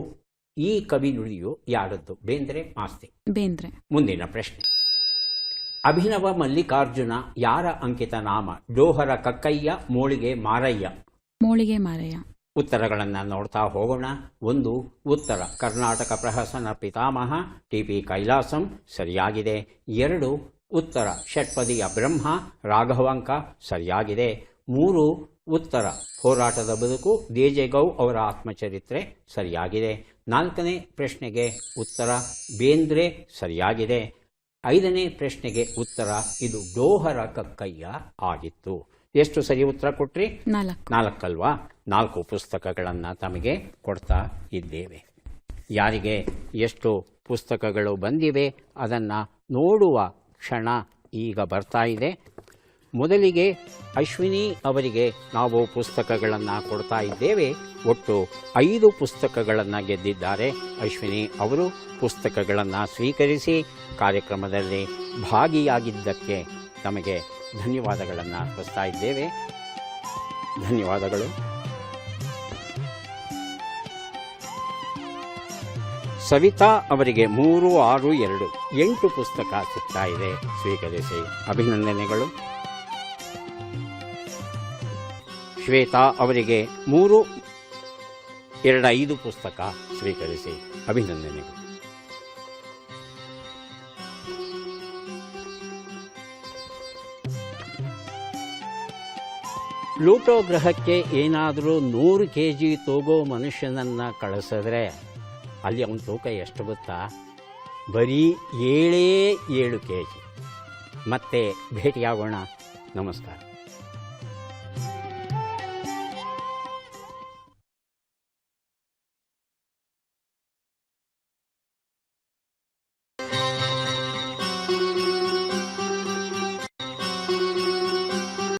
ಈ ಕವಿ ನುಡಿಯು ಯಾರದ್ದು? ಬೇಂದ್ರೆ, ಮಾಸ್ತಿ? ಮುಂದಿನ ಪ್ರಶ್ನೆ. ಅಭಿನವ ಮಲ್ಲಿಕಾರ್ಜುನ ಯಾರ ಅಂಕಿತ ನಾಮ? ಡೋಹರ ಕಕ್ಕಯ್ಯ, ಮೋಳಿಗೆ ಮಾರಯ್ಯ? ಉತ್ತರಗಳನ್ನು ನೋಡ್ತಾ ಹೋಗೋಣ. 1 ಉತ್ತರ ಕರ್ನಾಟಕ ಪ್ರಹಸನ ಪಿತಾಮಹ TP ಕೈಲಾಸಂ, ಸರಿಯಾಗಿದೆ. 2 ಉತ್ತರ ಷಟ್ಪದಿಯ ಬ್ರಹ್ಮ ರಾಘವಾಂಕ, ಸರಿಯಾಗಿದೆ. 3 ಉತ್ತರ ಹೋರಾಟದ ಬದುಕು ದೇಜಗೌ ಅವರ ಆತ್ಮಚರಿತ್ರೆ, ಸರಿಯಾಗಿದೆ. 4ನೇ ಪ್ರಶ್ನೆಗೆ ಉತ್ತರ ಬೇಂದ್ರೆ, ಸರಿಯಾಗಿದೆ. 5ನೇ ಪ್ರಶ್ನೆಗೆ ಉತ್ತರ ಇದು ಡೋಹರ ಕಕ್ಕಯ್ಯ ಆಗಿತ್ತು. ಎಷ್ಟು ಸರಿ ಉತ್ತರ ಕೊಟ್ರಿ? 4 ಅಲ್ವಾ? 4 ಪುಸ್ತಕಗಳನ್ನು ತಮಗೆ ಕೊಡ್ತಾ ಇದ್ದೇವೆ. ಯಾರಿಗೆ ಎಷ್ಟು ಪುಸ್ತಕಗಳು ಬಂದಿವೆ ಅದನ್ನು ನೋಡುವ ಕ್ಷಣ ಈಗ ಬರ್ತಾ ಇದೆ. ಮೊದಲಿಗೆ ಅಶ್ವಿನಿ ಅವರಿಗೆ ನಾವು ಪುಸ್ತಕಗಳನ್ನು ಕೊಡ್ತಾ ಇದ್ದೇವೆ. ಒಟ್ಟು 5 ಪುಸ್ತಕಗಳನ್ನು ಗೆದ್ದಿದ್ದಾರೆ ಅಶ್ವಿನಿ ಅವರು. ಪುಸ್ತಕಗಳನ್ನು ಸ್ವೀಕರಿಸಿ ಕಾರ್ಯಕ್ರಮದಲ್ಲಿ ಭಾಗಿಯಾಗಿದ್ದಕ್ಕೆ ತಮಗೆ ಧನ್ಯವಾದಗಳನ್ನು ಅರ್ಪಿಸ್ತಾ ಇದ್ದೇವೆ. ಧನ್ಯವಾದಗಳು. ಸವಿತಾ ಅವರಿಗೆ 3, 6, 2 8 ಪುಸ್ತಕ ಸಿಗ್ತಾ ಇದೆ, ಸ್ವೀಕರಿಸಿ. ಅಭಿನಂದನೆಗಳು. ಶ್ವೇತಾ ಅವರಿಗೆ 3, 2, 5 ಪುಸ್ತಕ ಸ್ವೀಕರಿಸಿ. ಅಭಿನಂದನೆಗಳು. ಪ್ಲೂಟೋ ಗ್ರಹಕ್ಕೆ ಏನಾದರೂ 100 kg ತೂಗೋ ಮನುಷ್ಯನನ್ನು ಕಳಿಸಿದ್ರೆ ಅಲ್ಲಿ ಅವನ ತೂಕ ಎಷ್ಟು ಗೊತ್ತಾ? ಬರೀ 7 kg. ಮತ್ತೆ ಭೇಟಿಯಾಗೋಣ. ನಮಸ್ಕಾರ.